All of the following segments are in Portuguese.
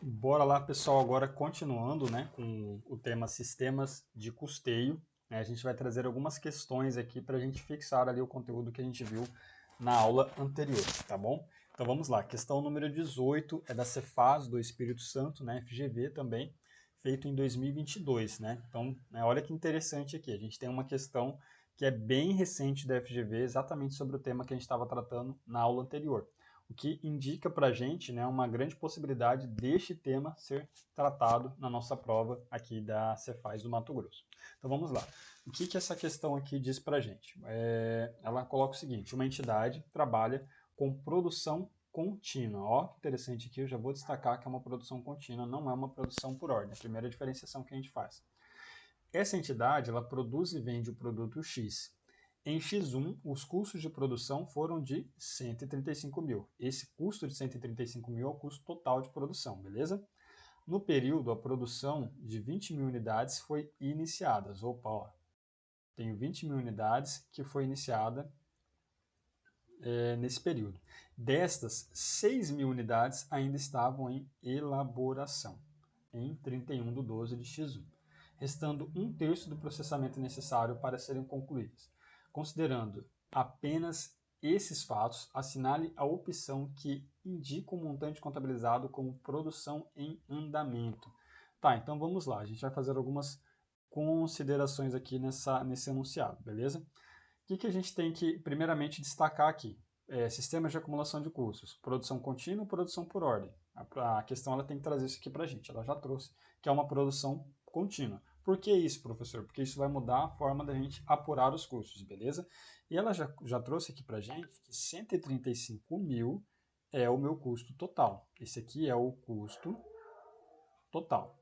Bora lá, pessoal, agora continuando, né, com o tema sistemas de custeio, né, a gente vai trazer algumas questões aqui para a gente fixar ali o conteúdo que a gente viu na aula anterior, tá bom? Então vamos lá, questão número 18 é da Cefaz do Espírito Santo, né, FGV também, feito em 2022, né? Então, né, olha que interessante aqui, a gente tem uma questão que é bem recente da FGV, exatamente sobre o tema que a gente estava tratando na aula anterior, o que indica para a gente, né, uma grande possibilidade deste tema ser tratado na nossa prova aqui da Cefaz do Mato Grosso. Então vamos lá. O que essa questão aqui diz para a gente? Ela coloca o seguinte: uma entidade trabalha com produção contínua. Ó, que interessante aqui, eu já vou destacar que é uma produção contínua, não é uma produção por ordem. A primeira diferenciação que a gente faz. Essa entidade ela produz e vende o produto X. Em X1, os custos de produção foram de 135 mil. Esse custo de 135 mil é o custo total de produção, beleza? No período, a produção de 20 mil unidades foi iniciada. Opa, ó, tenho 20 mil unidades que foi iniciada nesse período. Destas, 6 mil unidades ainda estavam em elaboração, em 31 de 12 de X1, restando um terço do processamento necessário para serem concluídas. Considerando apenas esses fatos, assinale a opção que indica o montante contabilizado como produção em andamento. Tá, então vamos lá, a gente vai fazer algumas considerações aqui nesse enunciado, beleza? O que a gente tem que, primeiramente, destacar aqui? Sistemas de acumulação de custos, produção contínua, produção por ordem. A questão ela tem que trazer isso aqui para a gente, ela já trouxe, que é uma produção contínua. Por que isso, professor? Porque isso vai mudar a forma da gente apurar os custos, beleza? E ela já trouxe aqui para a gente que 135 mil é o meu custo total. Esse aqui é o custo total.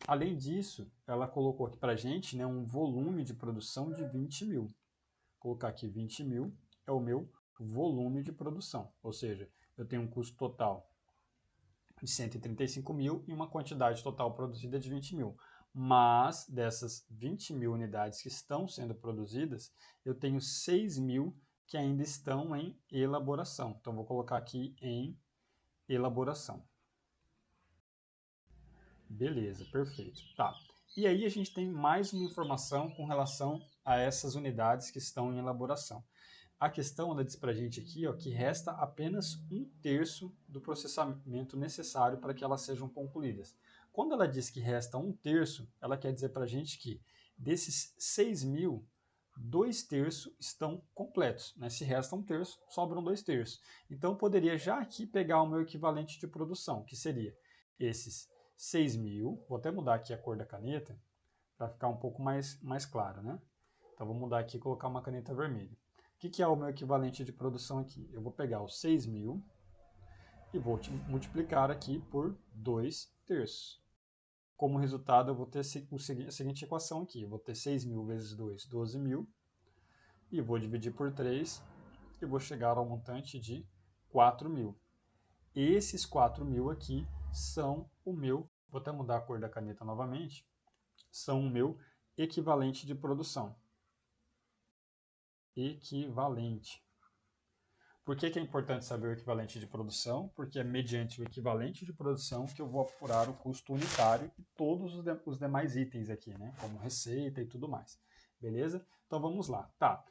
Além disso, ela colocou aqui para a gente, né, um volume de produção de 20 mil. Vou colocar aqui 20 mil é o meu volume de produção, ou seja, eu tenho um custo total de 135 mil e uma quantidade total produzida de 20 mil. Mas dessas 20 mil unidades que estão sendo produzidas, eu tenho 6 mil que ainda estão em elaboração. Então vou colocar aqui em elaboração. Beleza, perfeito. Tá. E aí a gente tem mais uma informação com relação a essas unidades que estão em elaboração. A questão ela diz para a gente aqui ó, que resta apenas um terço do processamento necessário para que elas sejam concluídas. Quando ela diz que resta um terço, ela quer dizer para a gente que desses 6 mil, 2 terços estão completos. Né? Se resta um terço, sobram 2 terços. Então, eu poderia já aqui pegar o meu equivalente de produção, que seria esses 6 mil. Vou até mudar aqui a cor da caneta para ficar um pouco mais claro. Né? Então, vou mudar aqui e colocar uma caneta vermelha. O que é o meu equivalente de produção aqui? Eu vou pegar os 6 mil e vou multiplicar aqui por 2 terços. Como resultado, eu vou ter a seguinte equação aqui. Eu vou ter 6 mil vezes 2, 12 mil. E vou dividir por 3 e vou chegar ao montante de 4 mil. Esses 4 mil aqui são o meu, vou até mudar a cor da caneta novamente, são o meu equivalente de produção. Equivalente. Por que é importante saber o equivalente de produção? Porque é mediante o equivalente de produção que eu vou apurar o custo unitário e todos os demais itens aqui, né? Como receita e tudo mais. Beleza? Então vamos lá. Tá.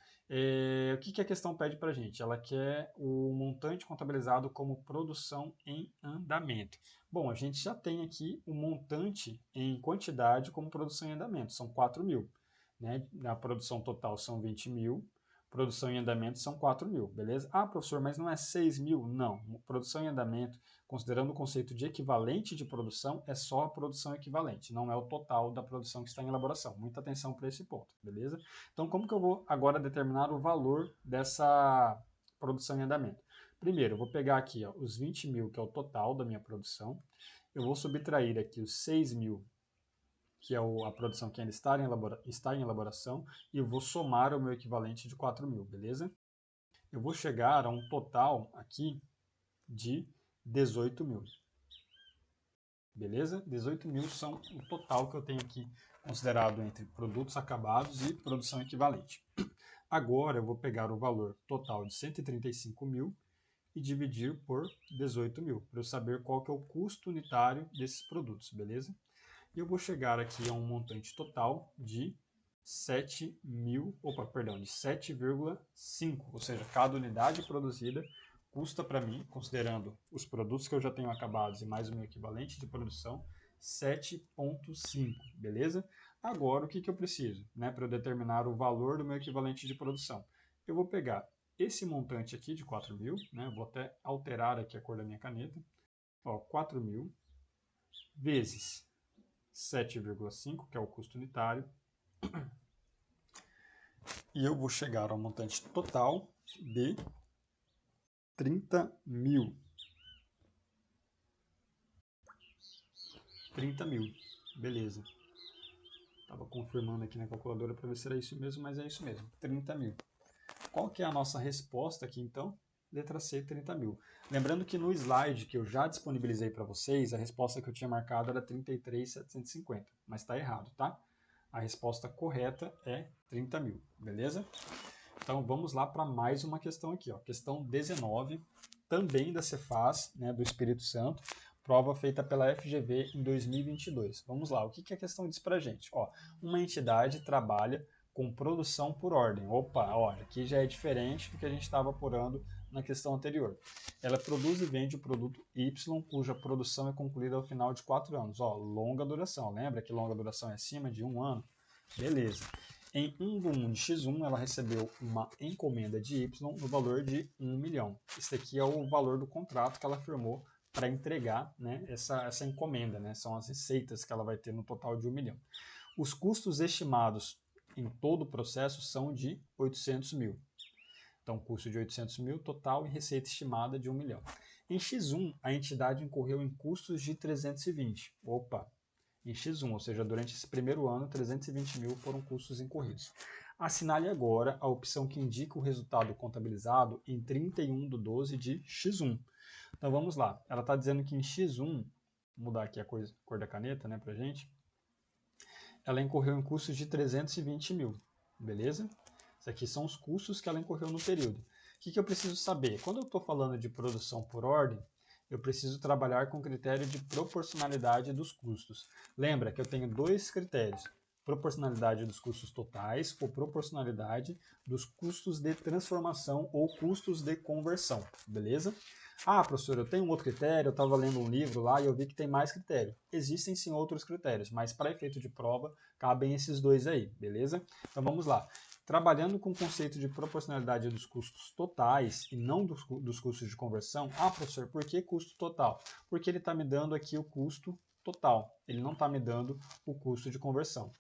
O que a questão pede para a gente? Ela quer o montante contabilizado como produção em andamento. Bom, a gente já tem aqui o montante em quantidade como produção em andamento, são 4 mil. Né? A produção total são 20 mil, produção em andamento são 4 mil, beleza? Ah, professor, mas não é 6 mil? Não. Produção em andamento, considerando o conceito de equivalente de produção, é só a produção equivalente, não é o total da produção que está em elaboração. Muita atenção para esse ponto, beleza? Então, como que eu vou agora determinar o valor dessa produção em andamento? Primeiro, eu vou pegar aqui ó, os 20 mil, que é o total da minha produção, eu vou subtrair aqui os 6 mil, que é a produção que ainda está em elaboração, e eu vou somar o meu equivalente de 4 mil, beleza? Eu vou chegar a um total aqui de 18 mil. Beleza? 18 mil são o total que eu tenho aqui considerado entre produtos acabados e produção equivalente. Agora eu vou pegar o valor total de 135 mil e dividir por 18 mil, para eu saber qual que é o custo unitário desses produtos, beleza? E eu vou chegar aqui a um montante total de 7,5, ou seja, cada unidade produzida custa para mim, considerando os produtos que eu já tenho acabados e mais o meu equivalente de produção, 7,5, beleza? Agora, o que eu preciso, né, para eu determinar o valor do meu equivalente de produção? Eu vou pegar esse montante aqui de 4 mil, né, vou até alterar aqui a cor da minha caneta, ó, 4 mil vezes 7,5, que é o custo unitário, e eu vou chegar ao montante total de 30 mil. 30 mil, beleza. Estava confirmando aqui na calculadora para ver se era isso mesmo, mas é isso mesmo, 30 mil. Qual que é a nossa resposta aqui então? Letra C, 30 mil. Lembrando que no slide que eu já disponibilizei para vocês, a resposta que eu tinha marcado era 33.750, mas está errado, tá? A resposta correta é 30 mil, beleza? Então vamos lá para mais uma questão aqui, ó. Questão 19, também da Cefaz, né, do Espírito Santo, prova feita pela FGV em 2022. Vamos lá, o que a questão diz para a gente? Ó, uma entidade trabalha com produção por ordem. Opa, olha, aqui já é diferente do que a gente estava apurando na questão anterior. Ela produz e vende o produto Y, cuja produção é concluída ao final de 4 anos. Ó, longa duração, lembra que longa duração é acima de 1 ano? Beleza. Em um volume de X1, ela recebeu uma encomenda de Y no valor de 1 milhão. Esse aqui é o valor do contrato que ela firmou para entregar, né, essa encomenda, né, são as receitas que ela vai ter no total de 1 milhão. Os custos estimados em todo o processo são de 800 mil. Então, custo de 800 mil total e receita estimada de 1 milhão. Em X1, a entidade incorreu em custos de 320. Opa! Em X1, ou seja, durante esse primeiro ano, 320 mil foram custos incorridos. Assinale agora a opção que indica o resultado contabilizado em 31/12 de X1. Então vamos lá, ela está dizendo que em X1, vou mudar aqui a cor da caneta, né, pra gente, ela incorreu em custos de 320 mil, beleza? Isso aqui são os custos que ela incorreu no período. O que eu preciso saber? Quando eu estou falando de produção por ordem, eu preciso trabalhar com o critério de proporcionalidade dos custos. Lembra que eu tenho dois critérios, proporcionalidade dos custos totais ou proporcionalidade dos custos de transformação ou custos de conversão, beleza? Ah, professor, eu tenho um outro critério, eu estava lendo um livro lá e eu vi que tem mais critério. Existem sim outros critérios, mas para efeito de prova, cabem esses dois aí, beleza? Então vamos lá. Trabalhando com o conceito de proporcionalidade dos custos totais e não dos custos de conversão. Ah, professor, por que custo total? Porque ele está me dando aqui o custo total, ele não está me dando o custo de conversão.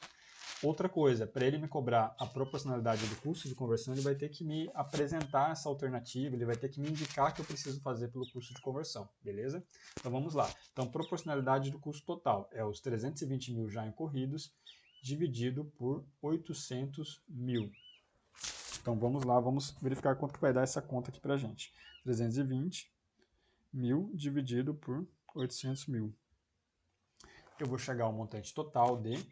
Outra coisa, para ele me cobrar a proporcionalidade do custo de conversão, ele vai ter que me apresentar essa alternativa, ele vai ter que me indicar que eu preciso fazer pelo custo de conversão, beleza? Então vamos lá. Então, proporcionalidade do custo total é os 320 mil já incorridos, dividido por 800 mil. Então vamos lá, vamos verificar quanto vai dar essa conta aqui para a gente. 320 mil dividido por 800 mil. Eu vou chegar ao montante total de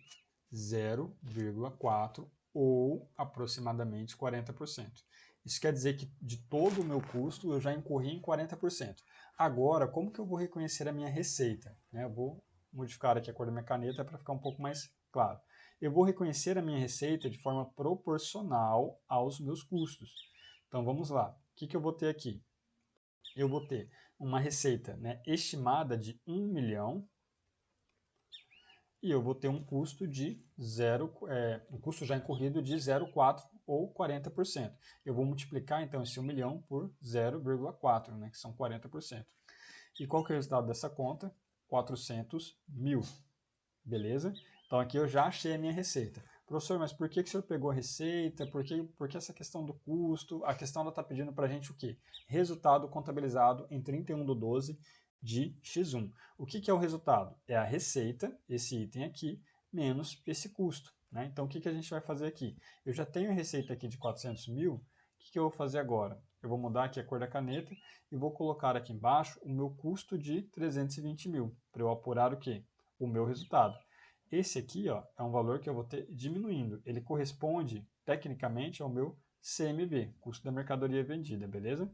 0,4 ou aproximadamente 40%. Isso quer dizer que de todo o meu custo eu já incorri em 40%. Agora, como que eu vou reconhecer a minha receita? Eu vou modificar aqui a cor da minha caneta para ficar um pouco mais claro. Eu vou reconhecer a minha receita de forma proporcional aos meus custos. Então vamos lá. O que eu vou ter aqui? Eu vou ter uma receita, estimada de 1 milhão, e eu vou ter um custo de um custo já incorrido de 0,4 ou 40%. Eu vou multiplicar então esse 1 milhão por 0,4, que são 40%. E qual que é o resultado dessa conta? 400 mil, beleza? Então aqui eu já achei a minha receita. Professor, mas por que o senhor pegou a receita? Por que essa questão do custo? A questão ela está pedindo para a gente o quê? Resultado contabilizado em 31/12 de X1. O que é o resultado? É a receita, esse item aqui, menos esse custo. Então o que a gente vai fazer aqui? Eu já tenho a receita aqui de 400 mil, o que eu vou fazer agora? Eu vou mudar aqui a cor da caneta e vou colocar aqui embaixo o meu custo de 320 mil, para eu apurar o quê? O meu resultado. Esse aqui, ó, é um valor que eu vou ter diminuindo. Ele corresponde, tecnicamente, ao meu CMV, custo da mercadoria vendida, beleza?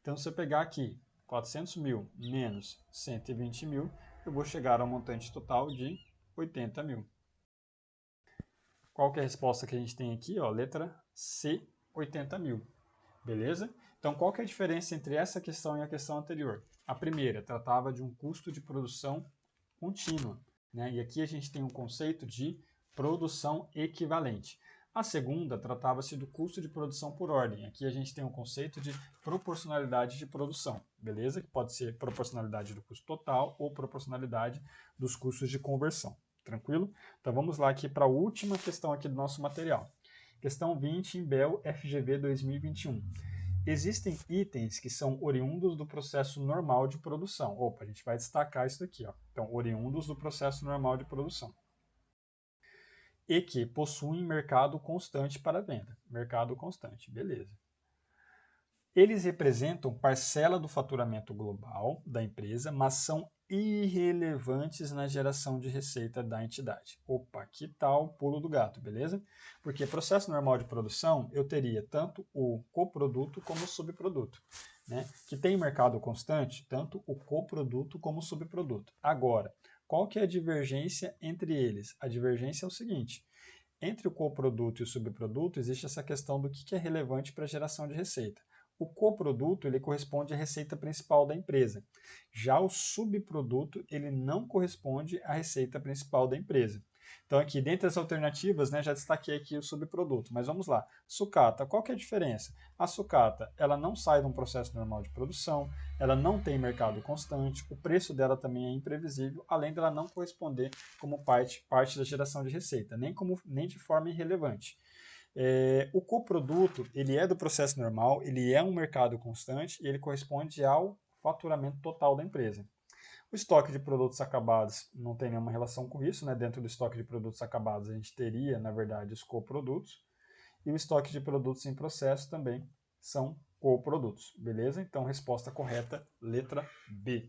Então, se eu pegar aqui 400 mil menos 120 mil, eu vou chegar ao montante total de 80 mil. Qual que é a resposta que a gente tem aqui? Ó, letra C, 80 mil. Beleza? Então, qual que é a diferença entre essa questão e a questão anterior? A primeira tratava de um custo de produção contínua, né? E aqui a gente tem um conceito de produção equivalente. A segunda tratava-se do custo de produção por ordem. Aqui a gente tem um conceito de proporcionalidade de produção, beleza? Que pode ser proporcionalidade do custo total ou proporcionalidade dos custos de conversão. Tranquilo? Então vamos lá aqui para a última questão aqui do nosso material. Questão 20 em BEL FGV 2021. Existem itens que são oriundos do processo normal de produção. Opa, a gente vai destacar isso aqui, ó. Então, oriundos do processo normal de produção. E que possuem mercado constante para venda. Mercado constante, beleza. Eles representam parcela do faturamento global da empresa, mas são irrelevantes na geração de receita da entidade. Opa, que tal o pulo do gato, beleza? Porque processo normal de produção, eu teria tanto o coproduto como o subproduto, né? Que tem mercado constante, tanto o coproduto como o subproduto. Agora, qual que é a divergência entre eles? A divergência é o seguinte: entre o coproduto e o subproduto, existe essa questão do que é relevante para a geração de receita. O coproduto ele corresponde à receita principal da empresa. Já o subproduto ele não corresponde à receita principal da empresa. Então aqui, dentre as alternativas, né, já destaquei aqui o subproduto, mas vamos lá. Sucata, qual que é a diferença? A sucata, ela não sai de um processo normal de produção, ela não tem mercado constante, o preço dela também é imprevisível, além dela não corresponder como parte da geração de receita, nem de forma irrelevante. O coproduto, ele é do processo normal, ele é um mercado constante e ele corresponde ao faturamento total da empresa. O estoque de produtos acabados não tem nenhuma relação com isso, né? Dentro do estoque de produtos acabados a gente teria, na verdade, os coprodutos. E o estoque de produtos em processo também são coprodutos, beleza? Então, resposta correta, letra B.